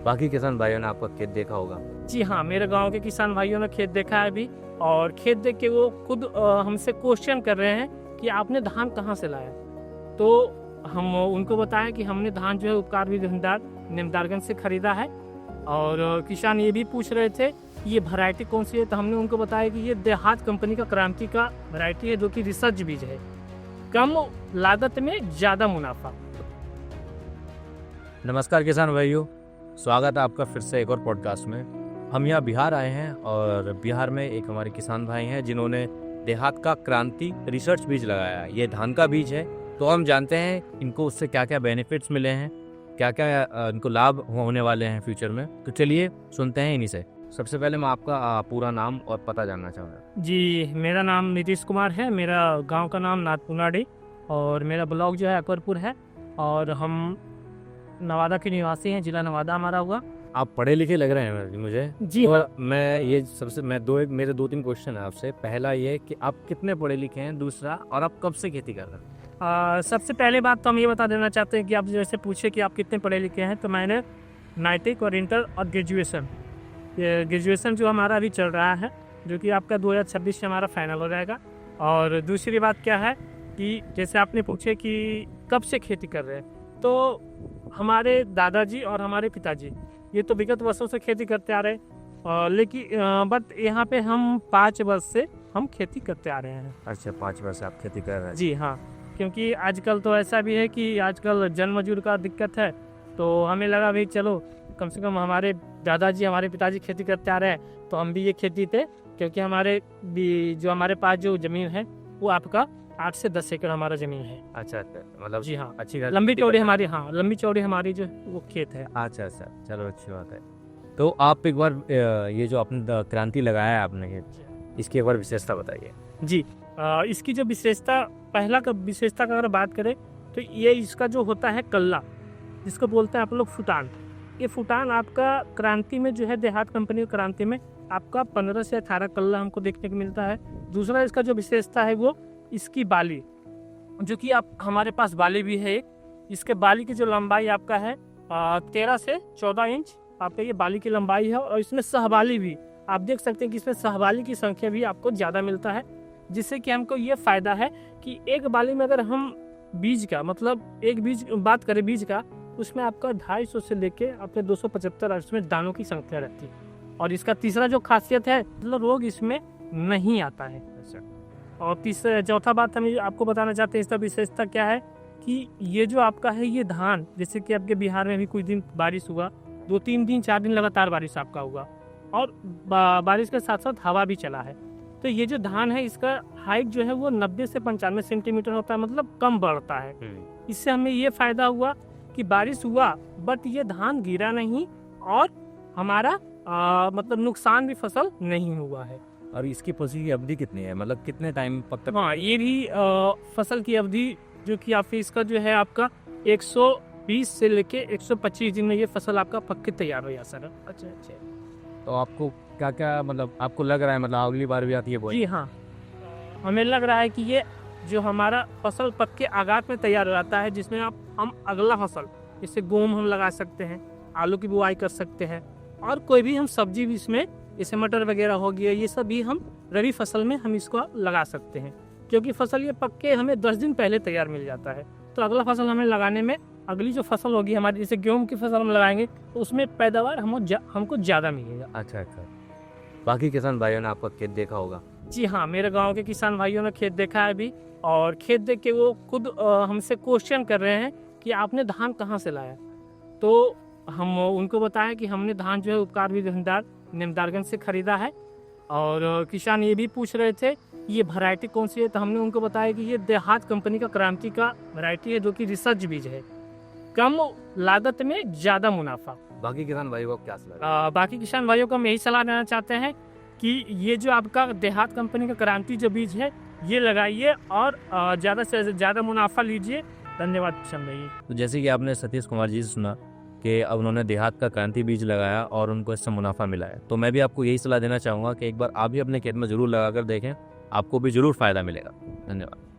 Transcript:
बाकी किसान भाइयों ने आपका खेत देखा होगा। जी हाँ, मेरे गांव के किसान भाइयों ने खेत देखा है अभी, और खेत देख के वो खुद हमसे क्वेश्चन कर रहे हैं कि आपने धान कहाँ से लाया। तो हम उनको बताया कि हमने धान जो है उपकार भी निमदारगंज से खरीदा है। और किसान ये भी पूछ रहे थे ये वैरायटी कौन सी है, तो हमने उनको बताया कि ये देहात कंपनी का क्रांति का वैरायटी है, जो कि रिसर्च बीज है, कम लागत में ज़्यादा मुनाफा। नमस्कार किसान भाइयों, स्वागत है आपका फिर से एक और पॉडकास्ट में। हम यहाँ बिहार आए हैं और बिहार में एक हमारे किसान भाई हैं जिन्होंने देहात का क्रांति रिसर्च बीज लगाया है। ये धान का बीज है, तो हम जानते हैं इनको उससे क्या क्या बेनिफिट्स मिले हैं, क्या क्या इनको लाभ होने वाले हैं फ्यूचर में। तो चलिए सुनते हैं इन्हीं से। सबसे पहले मैं आपका पूरा नाम और पता जानना चाहूँगा। जी, मेरा नाम नीतीश कुमार है, मेरा गांव का नाम नाथपुनाडी और मेरा ब्लॉक जो है अकबरपुर है, और हम नवादा के निवासी हैं, जिला नवादा हमारा हुआ। आप पढ़े लिखे लग रहे हैं मुझे। जी और मेरे 2-3 क्वेश्चन है आपसे। पहला ये कि आप कितने पढ़े लिखे हैं, दूसरा और आप कब से खेती कर रहे हैं। सबसे पहले बात तो हम ये बता देना चाहते हैं कि आप जैसे पूछे कि आप कितने पढ़े लिखे हैं, तो मैंने मैट्रिक और इंटर और ग्रेजुएशन जो हमारा अभी चल रहा है, जो कि आपका 2026 से हमारा फाइनल हो जाएगा। और दूसरी बात क्या है कि जैसे आपने पूछे कि कब से खेती कर रहे हैं, तो हमारे दादाजी और हमारे पिताजी ये तो विगत वर्षों से खेती करते आ रहे हैं, लेकिन बट यहाँ पे हम 5 वर्ष से हम खेती करते आ रहे हैं। अच्छा, 5 वर्ष से आप खेती कर रहे हैं। जी हाँ, क्योंकि आजकल तो ऐसा भी है कि आजकल जन मजदूर का दिक्कत है, तो हमें लगा भाई चलो कम से कम हमारे दादाजी हमारे पिताजी खेती करते आ रहे हैं, तो हम भी ये खेती पे, क्योंकि हमारे पास जो ज़मीन है वो आपका 8 से 10 एकड़ हमारा ज़मीन है। अच्छा, मतलब जी हाँ, अच्छी लंबी चौड़ी हमारी जो वो खेत है। अच्छा, चलो अच्छी बात है। तो आप एक बार ये जो आपने क्रांति लगाया है आपने, इसकी एक बार विशेषता बताइए। जी, इसकी जो विशेषता का अगर बात करें, तो ये इसका जो होता है कल्ला, जिसको बोलते हैं आप लोग फुटान, ये फुटान आपका क्रांति में जो है देहात कंपनी की क्रांति में आपका 15 से 18 कल्ला हमको देखने को मिलता है। दूसरा इसका जो विशेषता है वो इसकी बाली, जो कि आप हमारे पास बाली भी है एक। इसके बाली की जो लंबाई आपका है 13 से 14 इंच आपका ये बाली की लंबाई है। और इसमें सहबाली भी आप देख सकते हैं कि इसमें सहबाली की संख्या भी आपको ज़्यादा मिलता है, जिससे कि हमको ये फ़ायदा है कि एक बाली में अगर हम बीज का मतलब एक बीज बात करें बीज का, उसमें आपका 250 से लेके अपने 275 उसमें दानों की संख्या रहती है। और इसका तीसरा जो खासियत है, मतलब रोग इसमें नहीं आता है। और चौथा बात हम आपको बताना चाहते हैं, इसका विशेषता क्या है कि ये जो आपका है ये धान, जैसे कि आपके बिहार में भी कुछ दिन बारिश हुआ, 2-3 दिन 4 दिन लगातार बारिश आपका हुआ, और बारिश के साथ साथ हवा भी चला है, तो ये जो धान है इसका हाइट जो है वो 90 से 95 सेंटीमीटर होता है, मतलब कम बढ़ता है। इससे हमें ये फायदा हुआ कि बारिश हुआ बट ये धान गिरा नहीं, और हमारा मतलब नुकसान भी फसल नहीं हुआ है। और इसकी फसल की अवधि कितनी है, मतलब कितने टाइम तक? हाँ, ये भी फसल की अवधि जो कि आप इसका जो है आपका 120 से लेके 125 दिन में ये फसल आपका पक के तैयार हो जाए सर। अच्छा, तो आपको क्या क्या मतलब आपको लग रहा है, मतलब अगली बार भी आती है? जी हाँ, हमें लग रहा है कि ये जो हमारा फसल पक के आगाज में तैयार हो जाता है, जिसमें हम अगला फसल जैसे गेहूं हम लगा सकते हैं, आलू की बुआई कर सकते हैं, और कोई भी हम सब्जी भी इसमें जैसे मटर वगैरह हो गया, ये सब भी हम रबी फसल में हम इसको लगा सकते हैं, क्योंकि फसल ये पक के हमें 10 दिन पहले तैयार मिल जाता है। तो अगला फसल हमें लगाने में, अगली जो फसल होगी हमारी, जैसे गेहूं की फसल हम लगाएंगे, तो उसमें पैदावार हमको ज़्यादा मिलेगा। अच्छा, बाकी किसान भाइयों ने आपका खेत देखा होगा। जी हाँ, मेरे गांव के किसान भाइयों ने खेत देखा है अभी, और खेत देख के वो खुद हमसे क्वेश्चन कर रहे हैं कि आपने धान कहाँ से लाया। तो हम उनको बताया कि हमने धान जो है उपकार भी निमदारगंज से खरीदा है। और किसान ये भी पूछ रहे थे ये वैरायटी कौन सी है, तो हमने उनको बताया कि ये देहात कंपनी का क्रांति का वैरायटी है, जो कि रिसर्च बीज है, कम लागत में ज़्यादा मुनाफा। बाकी किसान भाइयों को क्या सलाह? बाकी किसान भाइयों को हम यही सलाह देना चाहते हैं कि ये जो आपका देहात कंपनी का क्रांति जो बीज है ये लगाइए, और ज़्यादा से ज़्यादा मुनाफा लीजिए। धन्यवाद किसान भाई। तो जैसे कि आपने सतीश कुमार जी से सुना कि अब उन्होंने देहात का क्रांति बीज लगाया और उनको इससे मुनाफा मिला है, तो मैं भी आपको यही सलाह देना चाहूँगा कि एक बार आप भी अपने खेत में ज़रूर लगा कर देखें, आपको भी ज़रूर फ़ायदा मिलेगा। धन्यवाद।